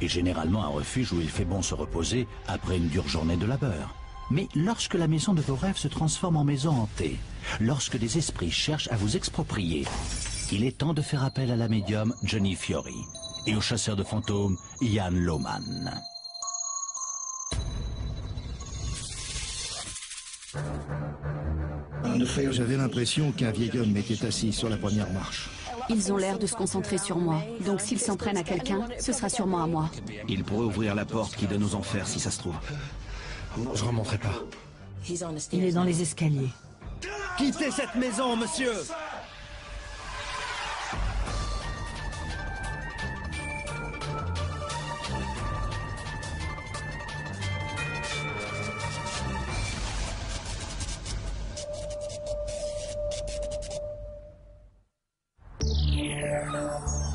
est généralement un refuge où il fait bon se reposer après une dure journée de labeur. Mais lorsque la maison de vos rêves se transforme en maison hantée, lorsque des esprits cherchent à vous exproprier, il est temps de faire appel à la médium Johnny Fiori et au chasseur de fantômes Ian Lohman. J'avais l'impression qu'un vieil homme était assis sur la première marche. Ils ont l'air de se concentrer sur moi, donc s'ils s'en prennent à quelqu'un, ce sera sûrement à moi. Il pourrait ouvrir la porte qui donne aux enfers si ça se trouve. Je remonterai pas. Il est dans les escaliers. Quittez cette maison, monsieur!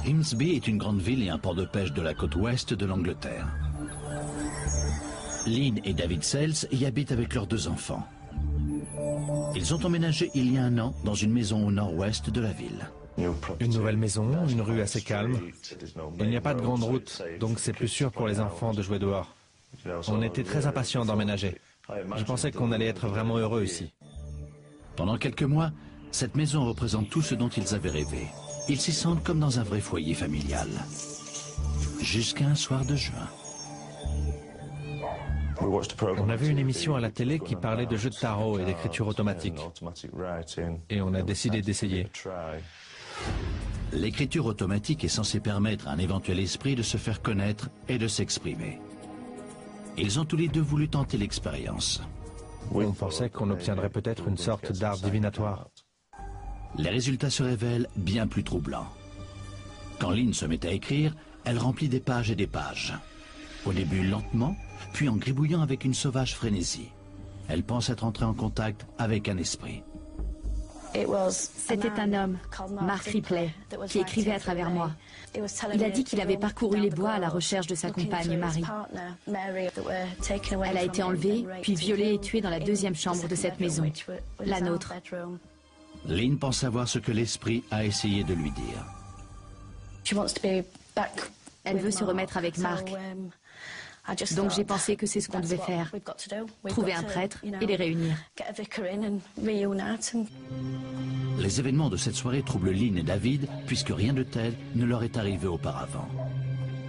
Grimsby est une grande ville et un port de pêche de la côte ouest de l'Angleterre. Lynn et David Sells y habitent avec leurs 2 enfants. Ils ont emménagé il y a 1 an dans une maison au nord-ouest de la ville. Une nouvelle maison, une rue assez calme. Il n'y a pas de grande route, donc c'est plus sûr pour les enfants de jouer dehors. On était très impatients d'emménager. Je pensais qu'on allait être vraiment heureux ici. Pendant quelques mois, cette maison représente tout ce dont ils avaient rêvé. Ils s'y sentent comme dans un vrai foyer familial. Jusqu'à un soir de juin. On a vu une émission à la télé qui parlait de jeux de tarot et d'écriture automatique. Et on a décidé d'essayer. L'écriture automatique est censée permettre à un éventuel esprit de se faire connaître et de s'exprimer. Ils ont tous les 2 voulu tenter l'expérience. On pensait qu'on obtiendrait peut-être une sorte d'art divinatoire. Les résultats se révèlent bien plus troublants. Quand Lynn se met à écrire, elle remplit des pages et des pages. Au début lentement, puis en gribouillant avec une sauvage frénésie. Elle pense être entrée en contact avec un esprit. C'était un homme, Mark Ripley, qui écrivait à travers moi. Il a dit qu'il avait parcouru les bois à la recherche de sa compagne Mary. Elle a été enlevée, puis violée et tuée dans la 2e chambre de cette maison, la nôtre. Lynn pense savoir ce que l'esprit a essayé de lui dire. Elle veut se remettre avec Mark. Donc j'ai pensé que c'est ce qu'on devait faire. Trouver un prêtre et les réunir. Les événements de cette soirée troublent Lynn et David, puisque rien de tel ne leur est arrivé auparavant.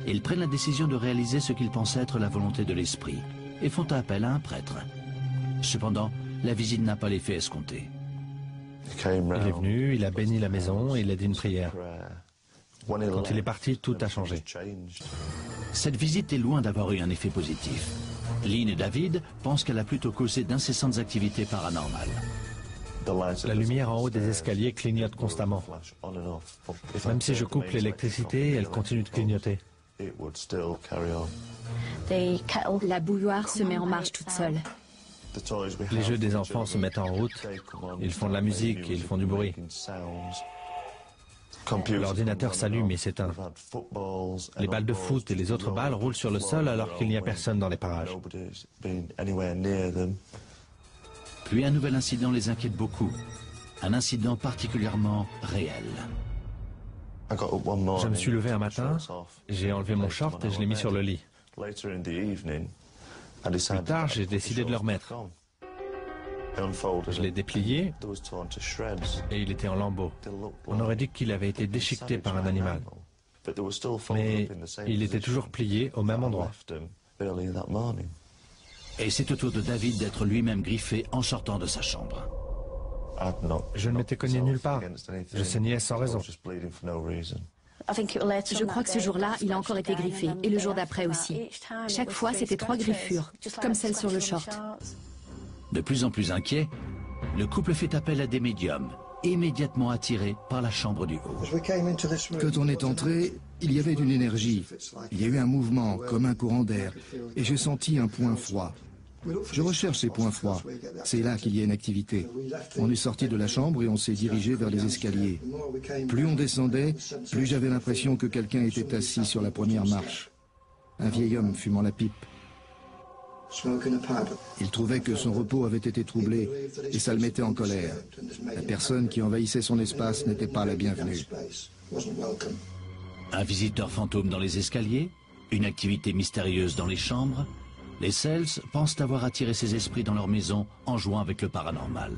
Ils prennent la décision de réaliser ce qu'ils pensent être la volonté de l'esprit, et font appel à un prêtre. Cependant, la visite n'a pas l'effet escompté. Il est venu, il a béni la maison et il a dit une prière. Quand il est parti, tout a changé. Cette visite est loin d'avoir eu un effet positif. Lynn et David pensent qu'elle a plutôt causé d'incessantes activités paranormales. La lumière en haut des escaliers clignote constamment. Même si je coupe l'électricité, elle continue de clignoter. La bouilloire se met en marche toute seule. Les jeux des enfants se mettent en route. Ils font de la musique et ils font du bruit. L'ordinateur s'allume et s'éteint. Les balles de foot et les autres balles roulent sur le sol alors qu'il n'y a personne dans les parages. Puis un nouvel incident les inquiète beaucoup. Un incident particulièrement réel. Je me suis levé un matin, j'ai enlevé mon short et je l'ai mis sur le lit. Plus tard, j'ai décidé de le remettre. Je l'ai déplié et il était en lambeaux. On aurait dit qu'il avait été déchiqueté par un animal. Mais il était toujours plié au même endroit. Et c'est au tour de David d'être lui-même griffé en sortant de sa chambre. Je ne m'étais cogné nulle part. Je saignais sans raison. Je crois que ce jour-là, il a encore été griffé, et le jour d'après aussi. Chaque fois, c'était 3 griffures, comme celle sur le short. De plus en plus inquiet, le couple fait appel à des médiums, immédiatement attirés par la chambre du haut. Quand on est entré, il y avait une énergie. Il y a eu un mouvement, comme un courant d'air, et j'ai senti un point froid. Je recherche ces points froids. C'est là qu'il y a une activité. On est sorti de la chambre et on s'est dirigé vers les escaliers. Plus on descendait, plus j'avais l'impression que quelqu'un était assis sur la première marche. Un vieil homme fumant la pipe. Il trouvait que son repos avait été troublé et ça le mettait en colère. La personne qui envahissait son espace n'était pas la bienvenue. Un visiteur fantôme dans les escaliers, Une activité mystérieuse dans les chambres. Les Sells pensent avoir attiré ces esprits dans leur maison en jouant avec le paranormal.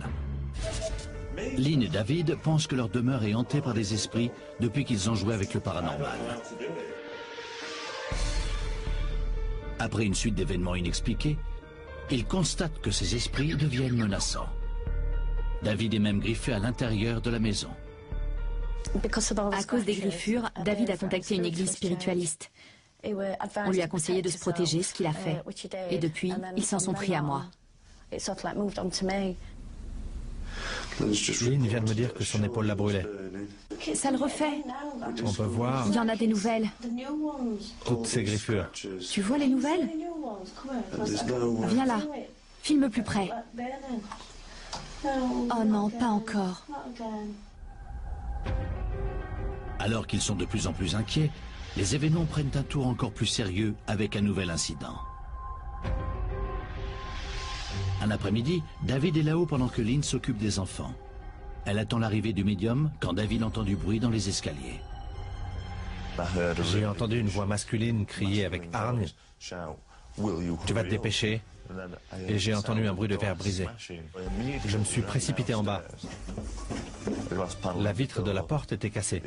Lynn et David pensent que leur demeure est hantée par des esprits depuis qu'ils ont joué avec le paranormal. Après une suite d'événements inexpliqués, ils constatent que ces esprits deviennent menaçants. David est même griffé à l'intérieur de la maison. À cause des griffures, David a contacté une église spiritualiste. On lui a conseillé de se protéger, ce qu'il a fait. Et depuis, ils s'en sont pris à moi. Lynn vient de me dire que son épaule la brûlait. Ça le refait. On peut voir Il y en a des nouvelles. toutes ces griffures. Tu vois les nouvelles? Viens là. Filme plus près. Oh non, pas encore. Alors qu'ils sont de plus en plus inquiets, les événements prennent un tour encore plus sérieux avec un nouvel incident. Un après-midi, David est là-haut pendant que Lynn s'occupe des enfants. Elle attend l'arrivée du médium quand David entend du bruit dans les escaliers. J'ai entendu une voix masculine crier avec hargne. Tu vas te dépêcher. Et j'ai entendu un bruit de verre brisé. Je me suis précipité en bas. La vitre de la porte était cassée.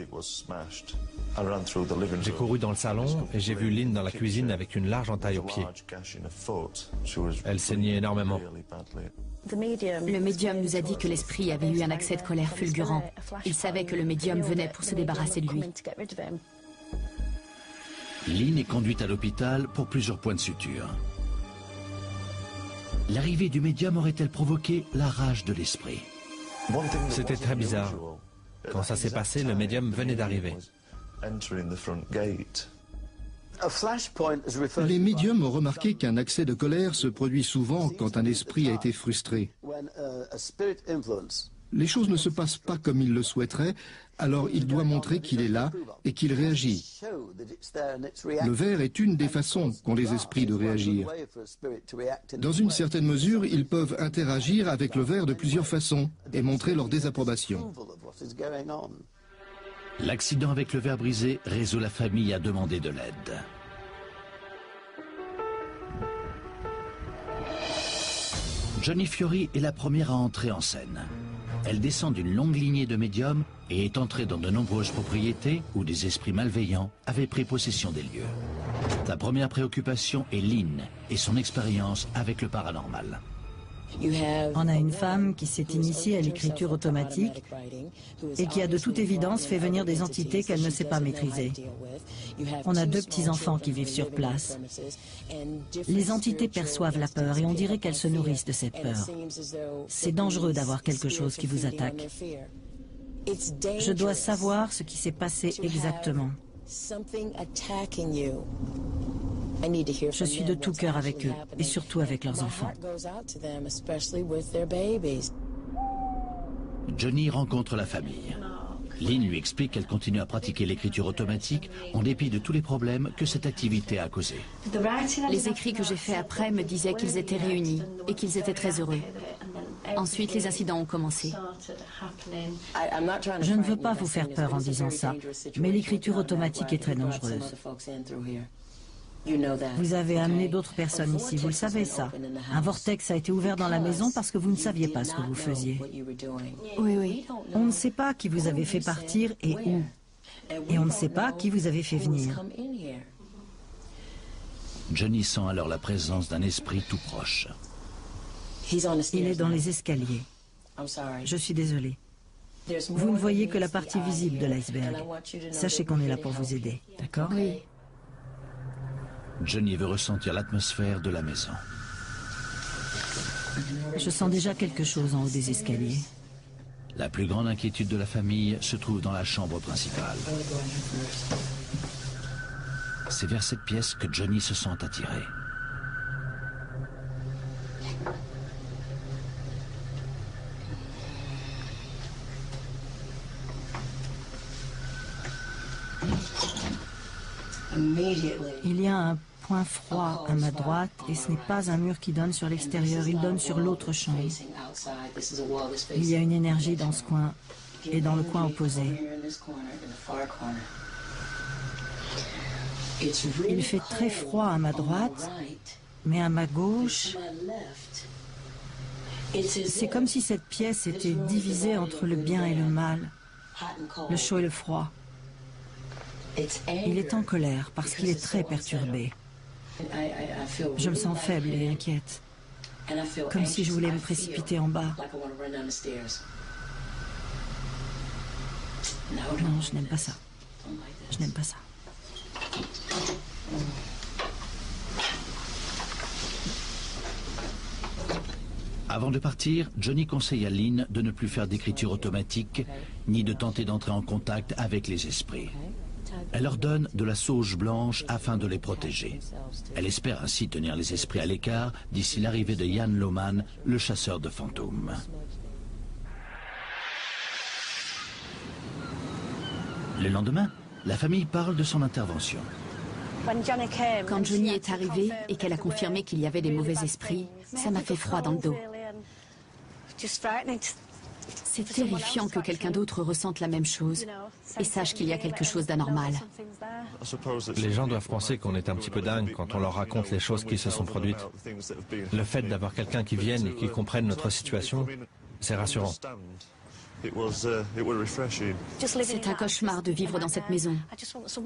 J'ai couru dans le salon et j'ai vu Lynn dans la cuisine avec une large entaille au pied. Elle saignait énormément. Le médium nous a dit que l'esprit avait eu un accès de colère fulgurant. Il savait que le médium venait pour se débarrasser de lui. Lynn est conduite à l'hôpital pour plusieurs points de suture. L'arrivée du médium aurait-elle provoqué la rage de l'esprit? C'était très bizarre. Quand ça s'est passé, le médium venait d'arriver. Les médiums ont remarqué qu'un accès de colère se produit souvent quand un esprit a été frustré. Les choses ne se passent pas comme il le souhaiterait, alors il doit montrer qu'il est là et qu'il réagit. Le verre est une des façons qu'ont les esprits de réagir. Dans une certaine mesure, ils peuvent interagir avec le verre de plusieurs façons et montrer leur désapprobation. L'accident avec le verre brisé résout la famille à demander de l'aide. Johnny Fiori est la première à entrer en scène. Elle descend d'une longue lignée de médiums et est entrée dans de nombreuses propriétés où des esprits malveillants avaient pris possession des lieux. Sa première préoccupation est Lynn et son expérience avec le paranormal. On a une femme qui s'est initiée à l'écriture automatique et qui a de toute évidence fait venir des entités qu'elle ne sait pas maîtriser. On a 2 petits-enfants qui vivent sur place. Les entités perçoivent la peur et on dirait qu'elles se nourrissent de cette peur. C'est dangereux d'avoir quelque chose qui vous attaque. Je dois savoir ce qui s'est passé exactement. Je suis de tout cœur avec eux, et surtout avec leurs enfants. Johnny rencontre la famille. Lynn lui explique qu'elle continue à pratiquer l'écriture automatique en dépit de tous les problèmes que cette activité a causés. Les écrits que j'ai faits après me disaient qu'ils étaient réunis et qu'ils étaient très heureux. Ensuite, les incidents ont commencé. Je ne veux pas vous faire peur en disant ça, mais l'écriture automatique est très dangereuse. Vous avez amené d'autres personnes ici, vous le savez ça. Un vortex a été ouvert dans la maison parce que vous ne saviez pas ce que vous faisiez. Oui, oui. On ne sait pas qui vous avez fait partir et où. Et on ne sait pas qui vous avez fait venir. Johnny sent alors la présence d'un esprit tout proche. Il est dans les escaliers. Je suis désolée. Vous ne voyez que la partie visible de l'iceberg. Sachez qu'on est là pour vous aider, d'accord? Oui. Johnny veut ressentir l'atmosphère de la maison. Je sens déjà quelque chose en haut des escaliers. La plus grande inquiétude de la famille se trouve dans la chambre principale. C'est vers cette pièce que Johnny se sent attiré. Il y a un point froid à ma droite et ce n'est pas un mur qui donne sur l'extérieur, il donne sur l'autre chambre. Il y a une énergie dans ce coin et dans le coin opposé. Il fait très froid à ma droite, mais à ma gauche, c'est comme si cette pièce était divisée entre le bien et le mal, le chaud et le froid. Il est en colère parce qu'il est très perturbé. Je me sens faible et inquiète, comme si je voulais me précipiter en bas. Non, je n'aime pas ça. Je n'aime pas ça. Avant de partir, Johnny conseille à Lynn de ne plus faire d'écriture automatique, ni de tenter d'entrer en contact avec les esprits. Elle leur donne de la sauge blanche afin de les protéger. Elle espère ainsi tenir les esprits à l'écart d'ici l'arrivée de Jan Lohman, le chasseur de fantômes. Le lendemain, la famille parle de son intervention. Quand Johnny est arrivé et qu'elle a confirmé qu'il y avait des mauvais esprits, ça m'a fait froid dans le dos. C'est terrifiant que quelqu'un d'autre ressente la même chose et sache qu'il y a quelque chose d'anormal. Les gens doivent penser qu'on est un petit peu dingue quand on leur raconte les choses qui se sont produites. Le fait d'avoir quelqu'un qui vienne et qui comprenne notre situation, c'est rassurant. C'est un cauchemar de vivre dans cette maison.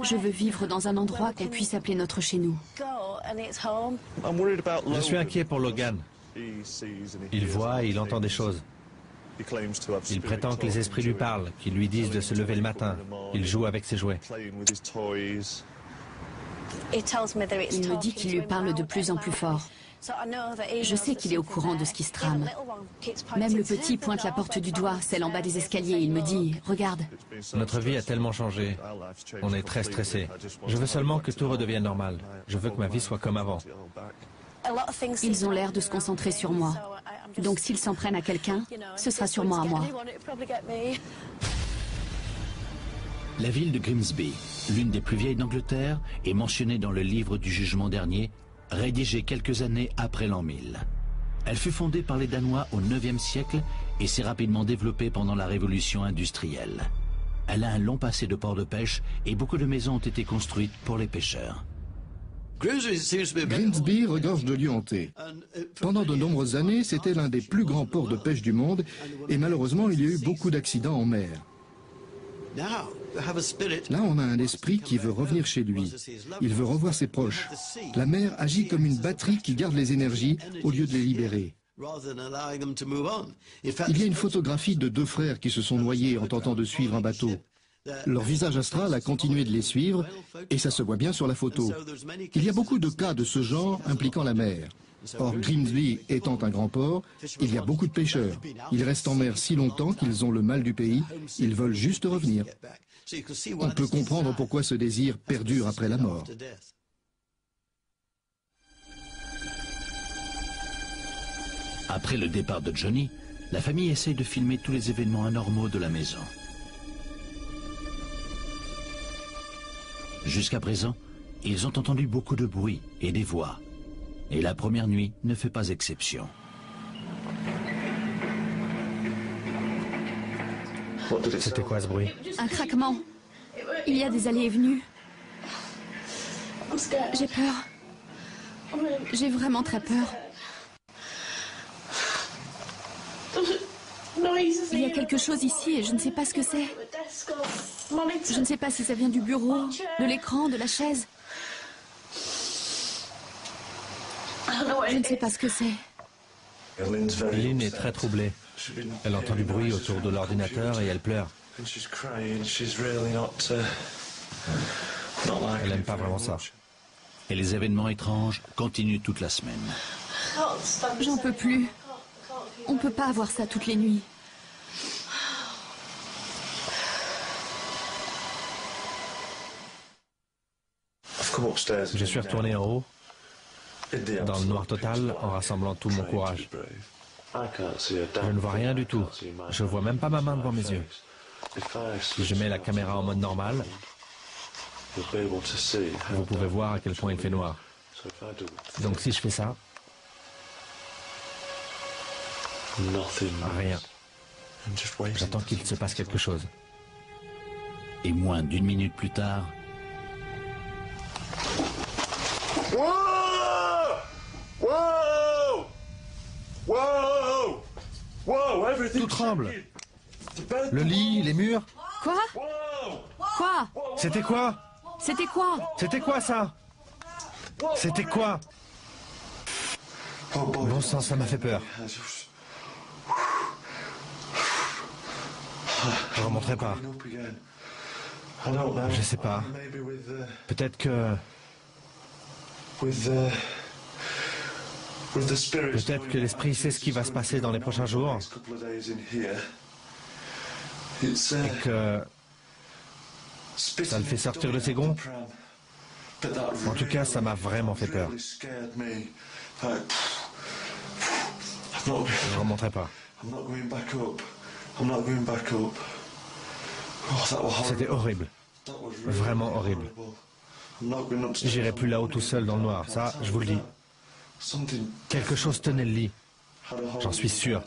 Je veux vivre dans un endroit qu'on puisse appeler notre chez nous. Je suis inquiet pour Logan. Il voit et il entend des choses. Il prétend que les esprits lui parlent, qu'ils lui disent de se lever le matin. Il joue avec ses jouets. Il me dit qu'il lui parle de plus en plus fort. Je sais qu'il est au courant de ce qui se trame. Même le petit pointe la porte du doigt, celle en bas des escaliers. Il me dit « Regarde ». Notre vie a tellement changé. On est très stressé. Je veux seulement que tout redevienne normal. Je veux que ma vie soit comme avant. Ils ont l'air de se concentrer sur moi. Donc s'ils s'en prennent à quelqu'un, ce sera sûrement à moi. La ville de Grimsby, l'une des plus vieilles d'Angleterre, est mentionnée dans le livre du jugement dernier, rédigé quelques années après l'an 1000. Elle fut fondée par les Danois au IXe siècle et s'est rapidement développée pendant la révolution industrielle. Elle a un long passé de port de pêche et beaucoup de maisons ont été construites pour les pêcheurs. Grimsby regorge de lieux hantés. Pendant de nombreuses années, c'était l'un des plus grands ports de pêche du monde et malheureusement, il y a eu beaucoup d'accidents en mer. Là, on a un esprit qui veut revenir chez lui. Il veut revoir ses proches. La mer agit comme une batterie qui garde les énergies au lieu de les libérer. Il y a une photographie de deux frères qui se sont noyés en tentant de suivre un bateau. Leur visage astral a continué de les suivre et ça se voit bien sur la photo. Il y a beaucoup de cas de ce genre impliquant la mer. Or, Grimsby étant un grand port, il y a beaucoup de pêcheurs. Ils restent en mer si longtemps qu'ils ont le mal du pays, ils veulent juste revenir. On peut comprendre pourquoi ce désir perdure après la mort. Après le départ de Johnny, la famille essaye de filmer tous les événements anormaux de la maison. Jusqu'à présent, ils ont entendu beaucoup de bruit et des voix. Et la première nuit ne fait pas exception. C'était quoi ce bruit? Un craquement. Il y a des allées et venues. J'ai peur. J'ai vraiment très peur. Il y a quelque chose ici et je ne sais pas ce que c'est. Je ne sais pas si ça vient du bureau, de l'écran, de la chaise. Je ne sais pas ce que c'est. Lynn est très troublée. Elle entend du bruit autour de l'ordinateur et elle pleure. Elle n'aime pas vraiment ça. Et les événements étranges continuent toute la semaine. J'en peux plus. On ne peut pas avoir ça toutes les nuits. Je suis retourné en haut, dans le noir total, en rassemblant tout mon courage. Je ne vois rien du tout. Je ne vois même pas ma main devant mes yeux. Si je mets la caméra en mode normal, vous pouvez voir à quel point il fait noir. Donc si je fais ça, rien. J'attends qu'il se passe quelque chose. Et moins d'une minute plus tard, Tout tremble. Le lit, les murs. Quoi? Quoi? C'était quoi? C'était quoi? C'était quoi ça? C'était quoi? Bon sang, ça m'a fait peur. Je remonterai pas. Je sais pas. Peut-être que... Peut-être que l'esprit sait ce qui va se passer dans les prochains jours. Et que... ça le fait sortir de ses gonds. En tout cas, ça m'a vraiment fait peur. Je ne remonterai pas. C'était horrible. Vraiment horrible. J'irai plus là-haut tout seul dans le noir, ça, je vous le dis. Quelque chose tenait le lit. J'en suis sûr.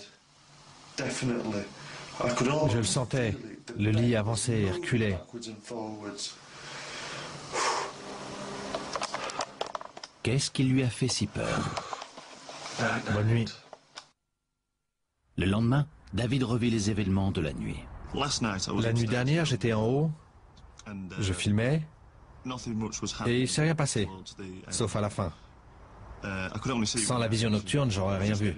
Je le sentais. Le lit avançait et reculait. Qu'est-ce qui lui a fait si peur? Bonne nuit. Le lendemain, David revit les événements de la nuit. La nuit dernière, j'étais en haut, je filmais, et il ne s'est rien passé, sauf à la fin. Sans la vision nocturne, j'aurais rien vu.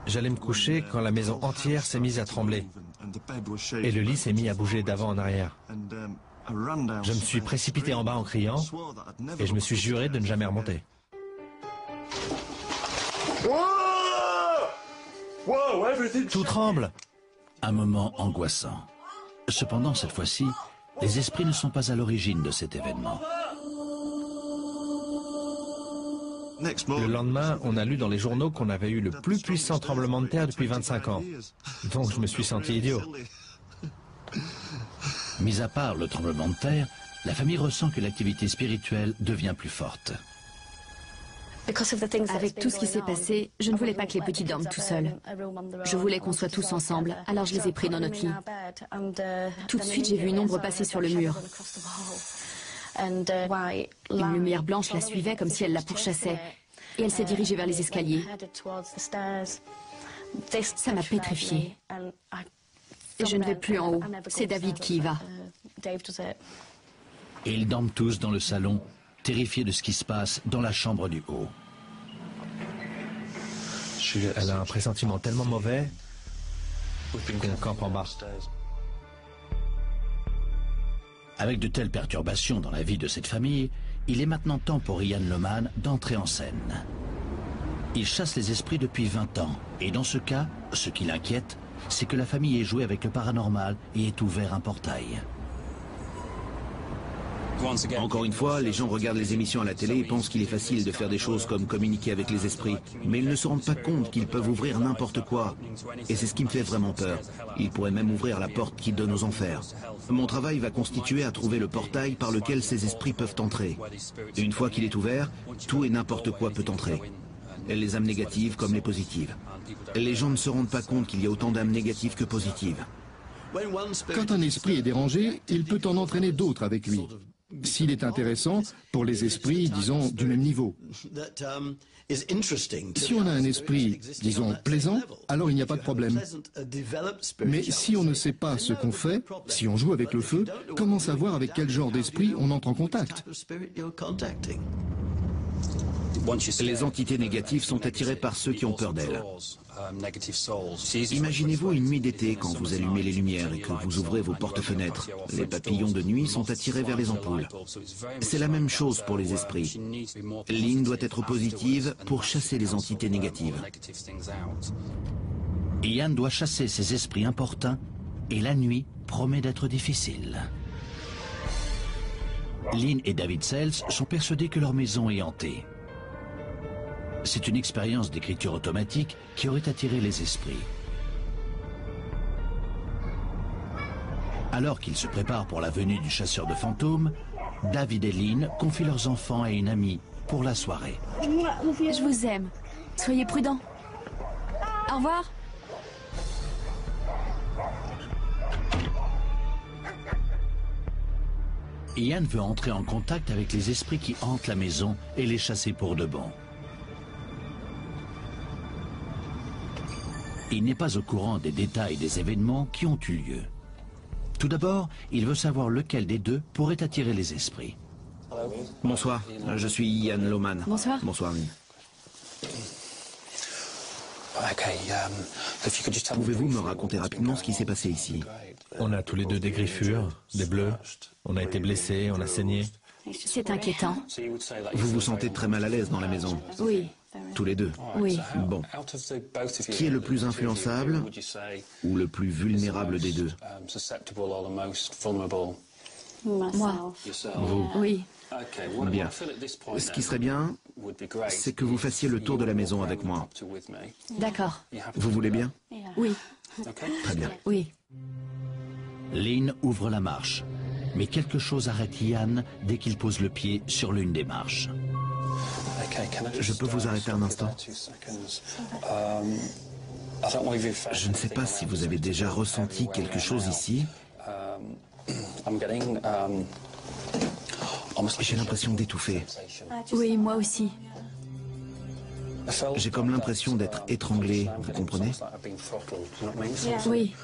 J'allais me coucher quand la maison entière s'est mise à trembler, et le lit s'est mis à bouger d'avant en arrière. Je me suis précipité en bas en criant, et je me suis juré de ne jamais remonter. Tout tremble. Un moment angoissant. Cependant, cette fois-ci, les esprits ne sont pas à l'origine de cet événement. Le lendemain, on a lu dans les journaux qu'on avait eu le plus puissant tremblement de terre depuis 25 ans. Donc je me suis senti idiot. Mis à part le tremblement de terre, la famille ressent que l'activité spirituelle devient plus forte. Avec tout ce qui s'est passé, je ne voulais pas que les petits dorment tout seuls. Je voulais qu'on soit tous ensemble, alors je les ai pris dans notre lit. Tout de suite, j'ai vu une ombre passer sur le mur. Une lumière blanche la suivait comme si elle la pourchassait. Et elle s'est dirigée vers les escaliers. Ça m'a pétrifiée. Et je ne vais plus en haut. C'est David qui y va. Et ils dorment tous dans le salon, terrifiés de ce qui se passe dans la chambre du haut. Elle a un pressentiment tellement mauvais qu'on campe en bas. Avec de telles perturbations dans la vie de cette famille, il est maintenant temps pour Ian Lohman d'entrer en scène. Il chasse les esprits depuis 20 ans, et dans ce cas, ce qui l'inquiète, c'est que la famille ait joué avec le paranormal et ait ouvert un portail. Encore une fois, les gens regardent les émissions à la télé et pensent qu'il est facile de faire des choses comme communiquer avec les esprits. Mais ils ne se rendent pas compte qu'ils peuvent ouvrir n'importe quoi. Et c'est ce qui me fait vraiment peur. Ils pourraient même ouvrir la porte qui donne aux enfers. Mon travail va consister à trouver le portail par lequel ces esprits peuvent entrer. Une fois qu'il est ouvert, tout et n'importe quoi peut entrer. Les âmes négatives comme les positives. Les gens ne se rendent pas compte qu'il y a autant d'âmes négatives que positives. Quand un esprit est dérangé, il peut en entraîner d'autres avec lui. S'il est intéressant pour les esprits, disons, du même niveau. Si on a un esprit, disons, plaisant, alors il n'y a pas de problème. Mais si on ne sait pas ce qu'on fait, si on joue avec le feu, comment savoir avec quel genre d'esprit on entre en contact? Les entités négatives sont attirées par ceux qui ont peur d'elles. Imaginez-vous une nuit d'été quand vous allumez les lumières et que vous ouvrez vos portes-fenêtres. Les papillons de nuit sont attirés vers les ampoules. C'est la même chose pour les esprits. Lynn doit être positive pour chasser les entités négatives. Ian doit chasser ces esprits importuns et la nuit promet d'être difficile. Lynn et David Sells sont persuadés que leur maison est hantée. C'est une expérience d'écriture automatique qui aurait attiré les esprits. Alors qu'ils se préparent pour la venue du chasseur de fantômes, David et Lynn confient leurs enfants à une amie pour la soirée. Je vous aime. Soyez prudents. Au revoir. Ian veut entrer en contact avec les esprits qui hantent la maison et les chasser pour de bon. Il n'est pas au courant des détails des événements qui ont eu lieu. Tout d'abord, il veut savoir lequel des deux pourrait attirer les esprits. Bonsoir, je suis Ian Lohman. Bonsoir. Bonsoir. Pouvez-vous me raconter rapidement ce qui s'est passé ici? On a tous les deux des griffures, des bleus. On a été blessés, on a saigné. C'est inquiétant. Vous vous sentez très mal à l'aise dans la maison? Oui, Tous les deux? oui. Bon. Qui est le plus influençable ou le plus vulnérable des deux? Moi. Vous? Oui. Bien. Ce qui serait bien, c'est que vous fassiez le tour de la maison avec moi. D'accord. Vous voulez bien? Oui. Très bien. Oui. Lynn ouvre la marche, mais quelque chose arrête Ian dès qu'il pose le pied sur l'une des marches. Je peux vous arrêter un instant? Je ne sais pas si vous avez déjà ressenti quelque chose ici. J'ai l'impression d'étouffer. Oui, moi aussi. J'ai comme l'impression d'être étranglé, vous comprenez? Oui.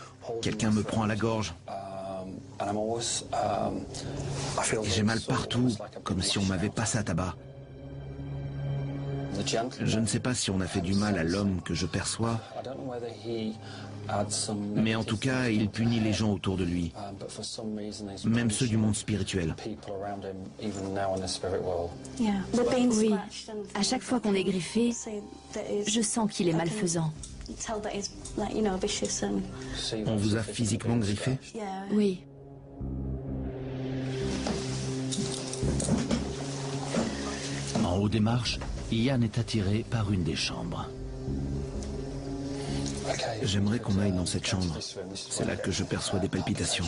Quelqu'un me prend à la gorge. Et j'ai mal partout, comme si on m'avait passé à tabac. Je ne sais pas si on a fait du mal à l'homme que je perçois, mais en tout cas, il punit les gens autour de lui, même ceux du monde spirituel. Oui. À chaque fois qu'on est griffé, je sens qu'il est malfaisant. On vous a physiquement griffé? Oui. En haut des marches, Ian est attiré par une des chambres. J'aimerais qu'on aille dans cette chambre. C'est là que je perçois des palpitations.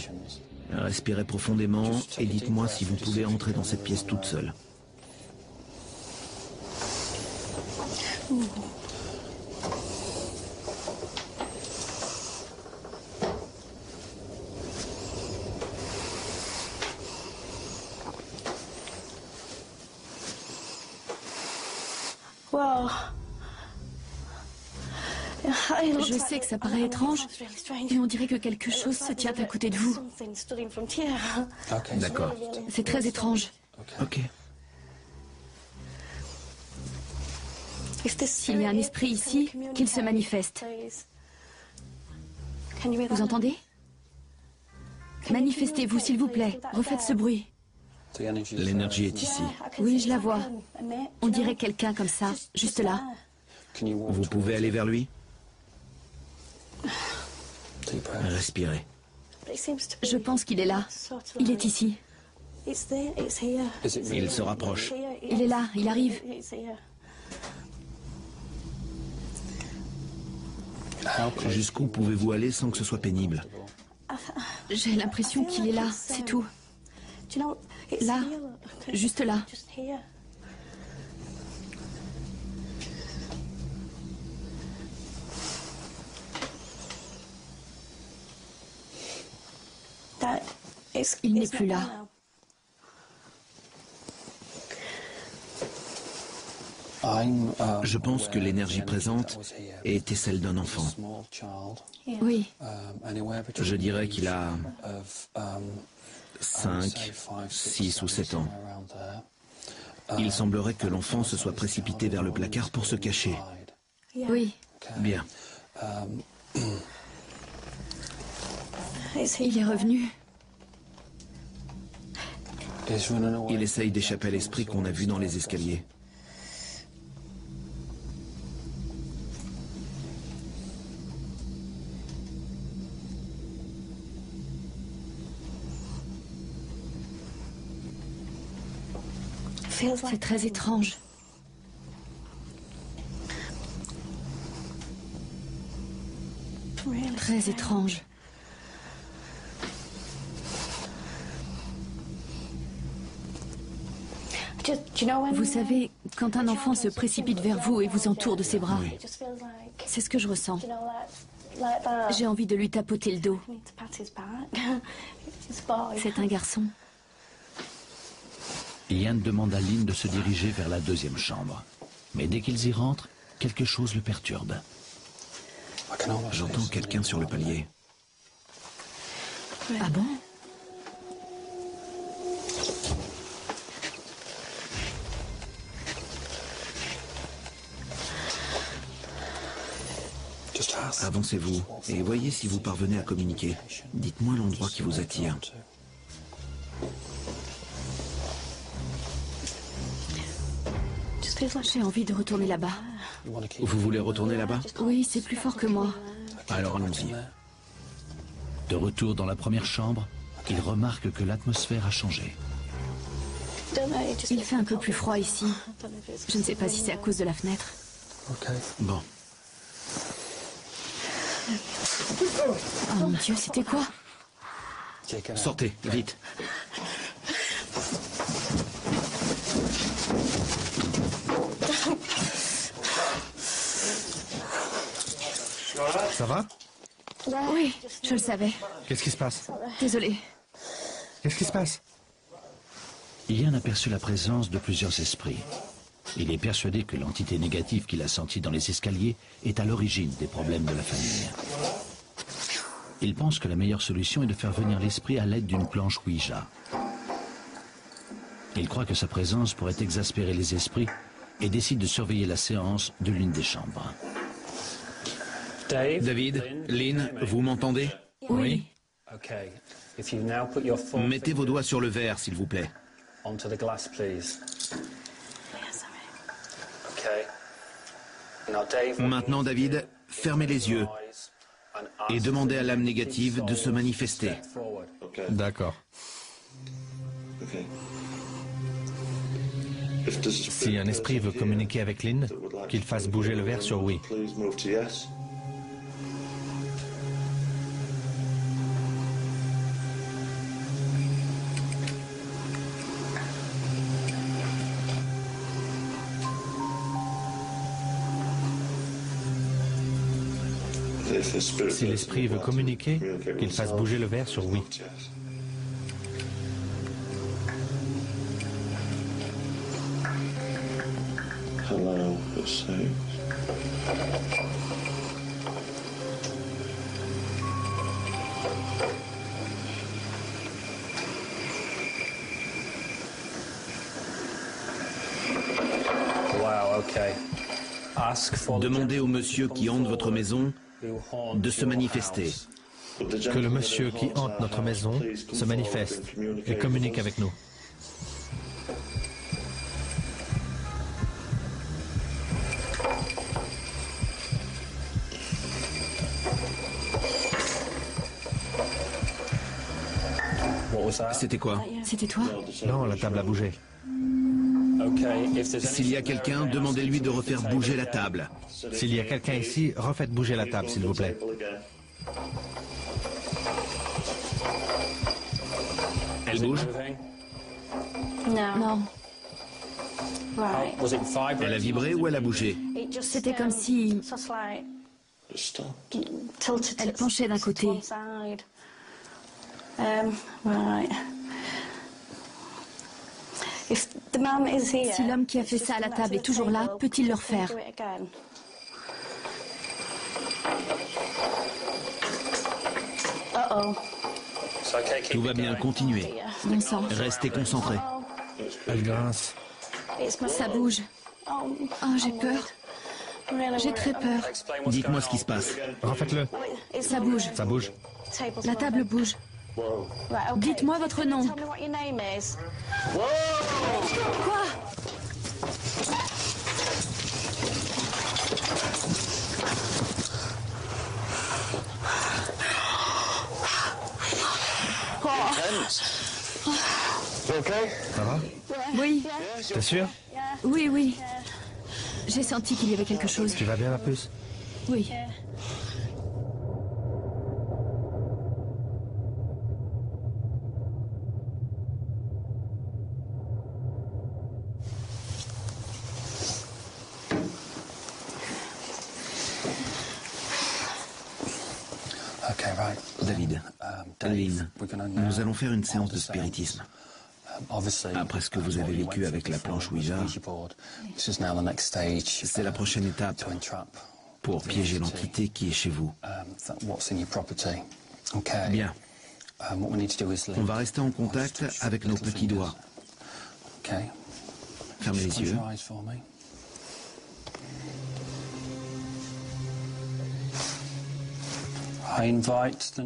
Respirez profondément et dites-moi si vous pouvez entrer dans cette pièce toute seule. Je sais que ça paraît étrange, mais on dirait que quelque chose se tient à côté de vous. D'accord. C'est très étrange. Ok. S'il y a un esprit ici, qu'il se manifeste. Vous entendez? Manifestez-vous, s'il vous plaît. Refaites ce bruit. L'énergie est ici. Oui, je la vois. On dirait quelqu'un comme ça, juste là. Vous pouvez aller vers lui? Respirez. Je pense qu'il est là. Il est ici. Il se rapproche. Il est là, il arrive. Jusqu'où pouvez-vous aller sans que ce soit pénible? J'ai l'impression qu'il est là, c'est tout. Là, juste là. Il n'est plus là. Je pense que l'énergie présente était celle d'un enfant. Oui. Je dirais qu'il a 5, 6 ou 7 ans. Il semblerait que l'enfant se soit précipité vers le placard pour se cacher. Oui. Bien. Il est revenu. Il essaye d'échapper à l'esprit qu'on a vu dans les escaliers. C'est très étrange. Très étrange. Vous savez, quand un enfant se précipite vers vous et vous entoure de ses bras, Oui. c'est ce que je ressens. J'ai envie de lui tapoter le dos. C'est un garçon. Ian demande à Lynn de se diriger vers la deuxième chambre. Mais dès qu'ils y rentrent, quelque chose le perturbe. J'entends quelqu'un sur le palier. Ah bon? Avancez-vous et voyez si vous parvenez à communiquer. Dites-moi l'endroit qui vous attire. J'ai envie de retourner là-bas. Vous voulez retourner là-bas? Oui, c'est plus fort que moi. Alors allons-y. De retour dans la première chambre, il remarque que l'atmosphère a changé. Il fait un peu plus froid ici. Je ne sais pas si c'est à cause de la fenêtre. Bon. Oh mon Dieu, c'était quoi? Sortez, vite. Ça va? Oui, je le savais. Qu'est-ce qui se passe? Désolée. Qu'est-ce qui se passe? Ian aperçut la présence de plusieurs esprits. Il est persuadé que l'entité négative qu'il a sentie dans les escaliers est à l'origine des problèmes de la famille. Il pense que la meilleure solution est de faire venir l'esprit à l'aide d'une planche Ouija. Il croit que sa présence pourrait exaspérer les esprits et décide de surveiller la séance de l'une des chambres. David, Lynn, vous m'entendez? Oui. Mettez vos doigts sur le verre, s'il vous plaît. Maintenant, David, fermez les yeux et demandez à l'âme négative de se manifester. D'accord. Si un esprit veut communiquer avec Lynn, qu'il fasse bouger le verre sur oui. Si l'esprit veut communiquer, qu'il fasse bouger le verre sur oui. Demandez au monsieur qui hante votre maison de se manifester. Que le monsieur qui hante notre maison se manifeste et communique avec nous. C'était quoi? C'était toi? Non, la table a bougé. S'il y a quelqu'un, demandez-lui de refaire bouger la table. S'il y a quelqu'un ici, refaites bouger la table, s'il vous plaît. Elle bouge? Non. Elle a vibré ou elle a bougé? C'était comme si elle penchait d'un côté. Si l'homme qui a fait ça à la table est toujours là, peut-il le refaire? Tout va bien, continuez. Bon sang. Restez concentrés. Elle grince. Ça bouge. Oh, j'ai peur. J'ai très peur. Dites-moi ce qui se passe. Refaites-le. Ça bouge. Ça bouge. La table bouge. Dites-moi votre nom. Quoi? Ça va? Oui, T'es sûr? oui, oui. J'ai senti qu'il y avait quelque chose. Tu vas bien, la puce? Oui. David, Lynn, nous allons faire une séance de spiritisme. Après ce que vous avez vécu avec la planche Ouija, c'est la prochaine étape pour piéger l'entité qui est chez vous. Bien. On va rester en contact avec nos petits doigts. Fermez les yeux.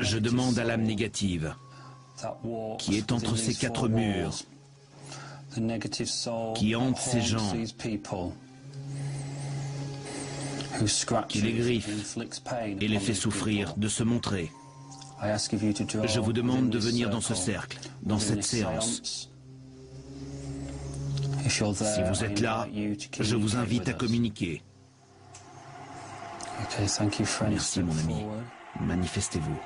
Je demande à l'âme négative qui est entre ces quatre murs, qui hante ces gens, qui les griffe et les fait souffrir, de se montrer. Je vous demande de venir dans ce cercle, dans cette séance. Si vous êtes là, je vous invite à communiquer. Merci mon ami. Manifestez-vous.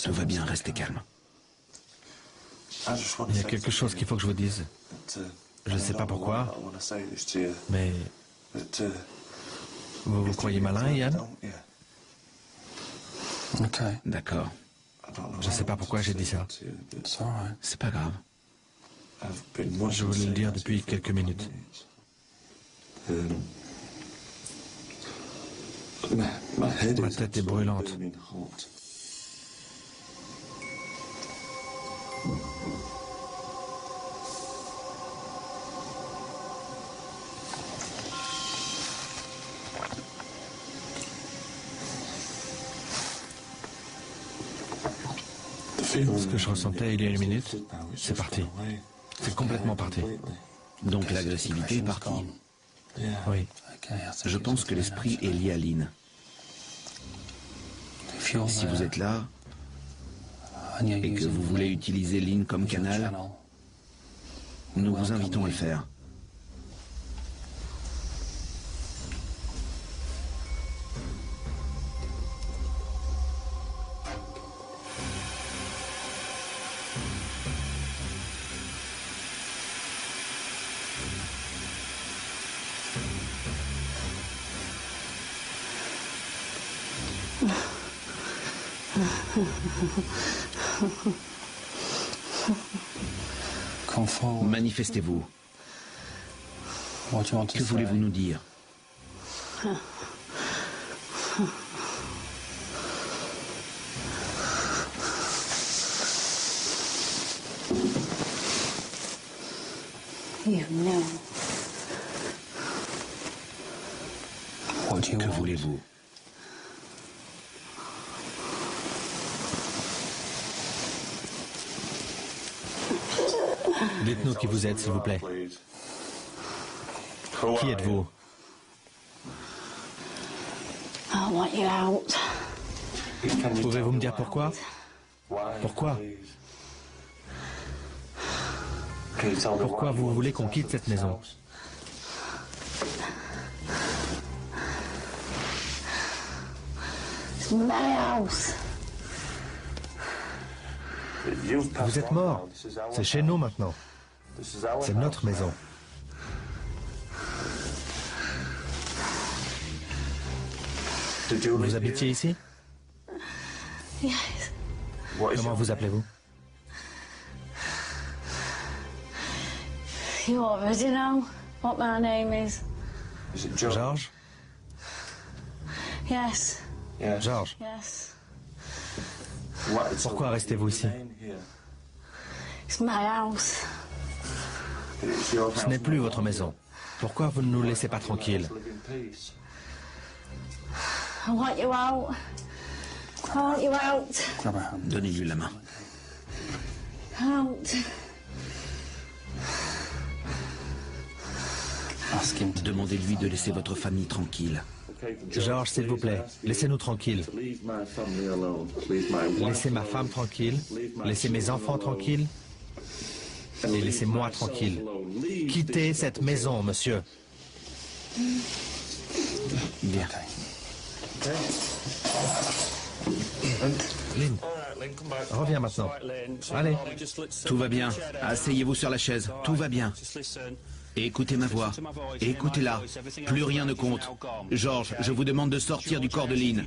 Tout va bien, restez calme. Il y a quelque chose qu'il faut que je vous dise. Je ne sais pas pourquoi, mais vous vous croyez malin, Ian? D'accord. Je ne sais pas pourquoi j'ai dit ça. C'est pas grave. Je voulais le dire depuis quelques minutes. Ma tête est brûlante. Ce que je ressentais il y a une minute, c'est parti. C'est complètement parti. Donc l'agressivité est partie. Oui. Je pense que l'esprit est lié à Lynn. Si vous êtes là et que vous voulez utiliser Lynn comme canal, nous vous invitons à le faire. Manifestez-vous. Que voulez-vous nous dire? Que voulez-vous? Dites-nous qui vous êtes, s'il vous plaît. Qui êtes-vous? Pouvez-vous me dire pourquoi? Pourquoi? Pourquoi vous voulez qu'on quitte cette maison? Vous êtes mort. C'est chez nous maintenant. C'est notre maison. Vous habitiez ici? Comment vous appelez-vous? George? George? Pourquoi restez-vous ici? Ce n'est plus votre maison. Pourquoi vous ne nous laissez pas tranquilles? Donnez-lui la main. Demandez-lui de laisser votre famille tranquille. George, s'il vous plaît, laissez-nous tranquilles. Laissez ma femme tranquille, laissez mes enfants tranquilles, et laissez-moi tranquille. Quittez cette maison, monsieur. Bien. Lynn, reviens maintenant. Allez. Tout va bien. Asseyez-vous sur la chaise. Tout va bien. Et écoutez ma voix. Et écoutez-la. Plus rien ne compte. George, je vous demande de sortir du corps de Lynn.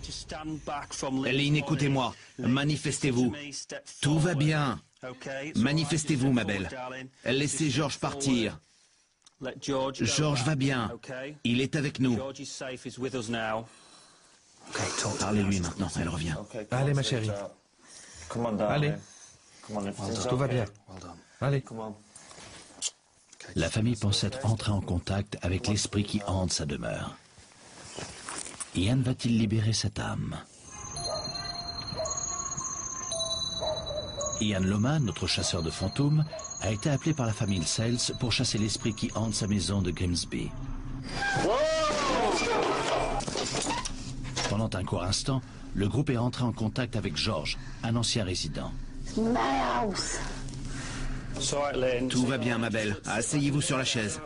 Lynn, écoutez-moi. Manifestez-vous. Tout va bien. Manifestez-vous, ma belle. Laissez George partir. George va bien. Il est avec nous. Parlez-lui maintenant, elle revient. Allez, ma chérie. Allez. Tout va bien. Allez. La famille pense être entrée en contact avec l'esprit qui hante sa demeure. Ian va-t-il libérer cette âme? Ian Loman, notre chasseur de fantômes, a été appelé par la famille Sales pour chasser l'esprit qui hante sa maison de Grimsby. Pendant un court instant, le groupe est entré en contact avec George, un ancien résident. Tout va bien, ma belle. Asseyez-vous sur la chaise.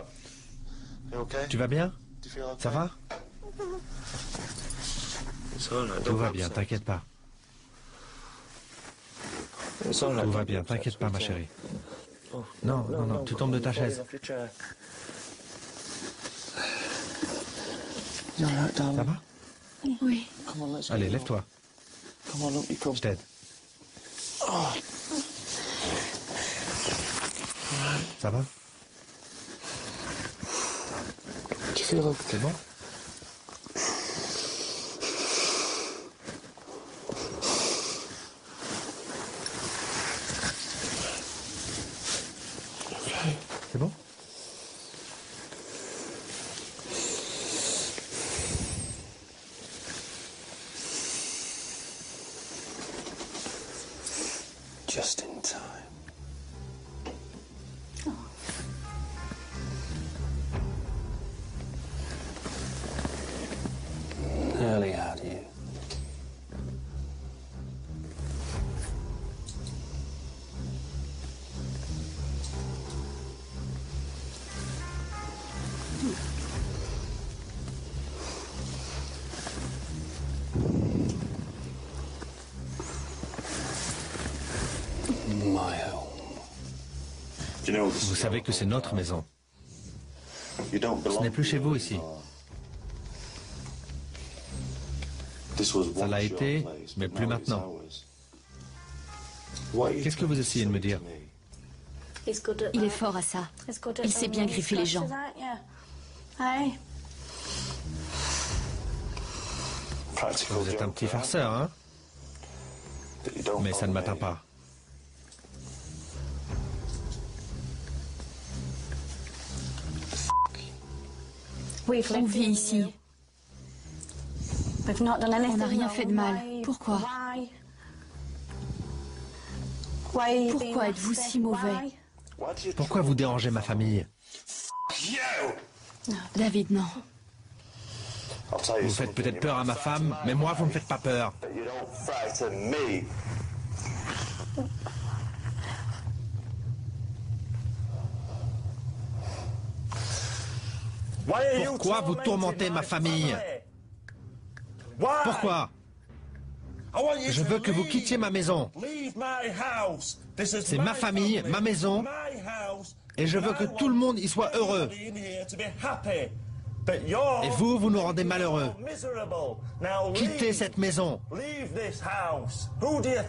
Tu vas bien? Ça va? Tout va bien, t'inquiète pas. Tout va bien, t'inquiète pas, ma chérie. Non, non, non, tu tombes de ta chaise. Ça va? Oui. Allez, lève-toi. Je t'aide. Ça va? C'est bon? C'est bon? Just in time. Early out of you. Vous savez que c'est notre maison. Ce n'est plus chez vous ici. Ça l'a été, mais plus maintenant. Qu'est-ce que vous essayez de me dire? Il est fort à ça. Il sait bien griffer les gens. Vous êtes un petit farceur, hein? Mais ça ne m'atteint pas. On vit ici. On n'a rien fait de mal. Pourquoi? Pourquoi êtes-vous si mauvais? Pourquoi vous dérangez ma famille? David, non. Vous faites peut-être peur à ma femme, mais moi, vous ne me faites pas peur. Pourquoi vous tourmentez ma famille? Pourquoi? Je veux que vous quittiez ma maison. C'est ma famille, ma maison, et je veux que tout le monde y soit heureux. Et vous, vous nous rendez malheureux. Quittez cette maison.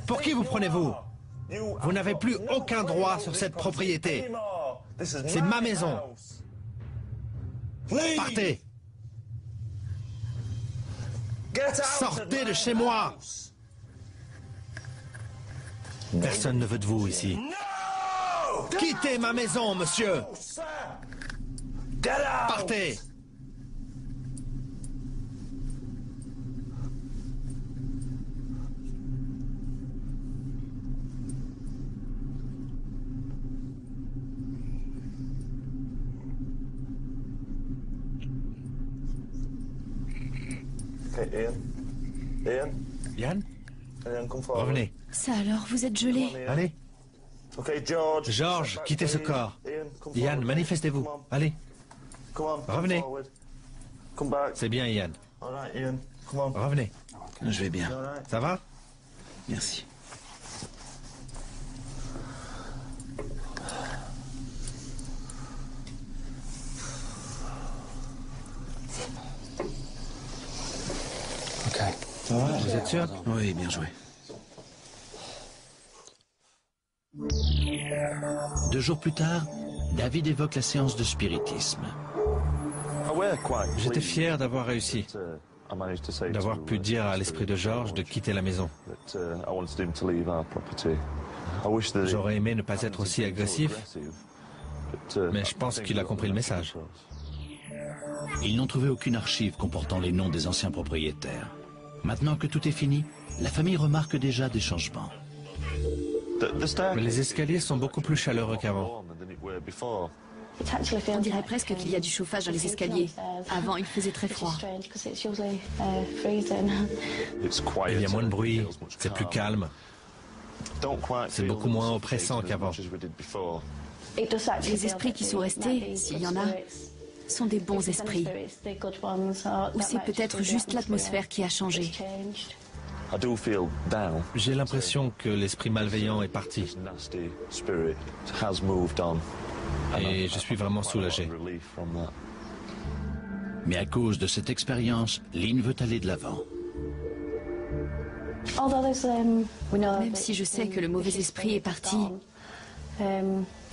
Pour qui vous prenez-vous? Vous n'avez plus aucun droit sur cette propriété. C'est ma maison. Partez. Sortez de chez moi. Personne ne veut de vous ici. Quittez ma maison, monsieur. Partez. Ian? Revenez. Ça alors, vous êtes gelé. Allez. George, quittez ce corps. Ian, manifestez-vous. Allez. Revenez. C'est bien, Ian. Revenez. Je vais bien. Ça va? Merci. Vous êtes sûr? Oui, bien joué. 2 jours plus tard, David évoque la séance de spiritisme. J'étais fier d'avoir réussi, d'avoir pu dire à l'esprit de George de quitter la maison. J'aurais aimé ne pas être aussi agressif, mais je pense qu'il a compris le message. Ils n'ont trouvé aucune archive comportant les noms des anciens propriétaires. Maintenant que tout est fini, la famille remarque déjà des changements. Mais les escaliers sont beaucoup plus chaleureux qu'avant. On dirait presque qu'il y a du chauffage dans les escaliers. Avant, il faisait très froid. Il y a moins de bruit, c'est plus calme. C'est beaucoup moins oppressant qu'avant. Les esprits qui sont restés, s'il y en a, sont des bons esprits. Ou c'est peut-être juste l'atmosphère qui a changé. J'ai l'impression que l'esprit malveillant est parti. Et je suis vraiment soulagé. Mais à cause de cette expérience, Lynn veut aller de l'avant. Même si je sais que le mauvais esprit est parti,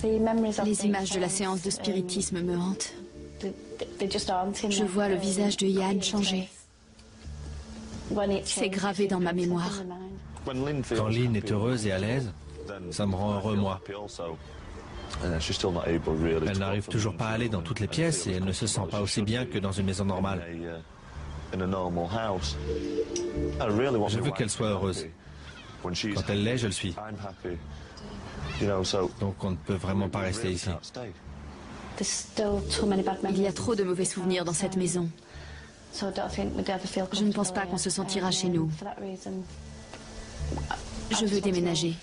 les images de la séance de spiritisme me hantent. Je vois le visage de Ian changer. C'est gravé dans ma mémoire. Quand Lynn est heureuse et à l'aise, ça me rend heureux moi. Elle n'arrive toujours pas à aller dans toutes les pièces et elle ne se sent pas aussi bien que dans une maison normale. Je veux qu'elle soit heureuse. Quand elle l'est, je le suis. Donc on ne peut vraiment pas rester ici. Il y a trop de mauvais souvenirs dans cette maison. Je ne pense pas qu'on se sentira chez nous. Je veux déménager.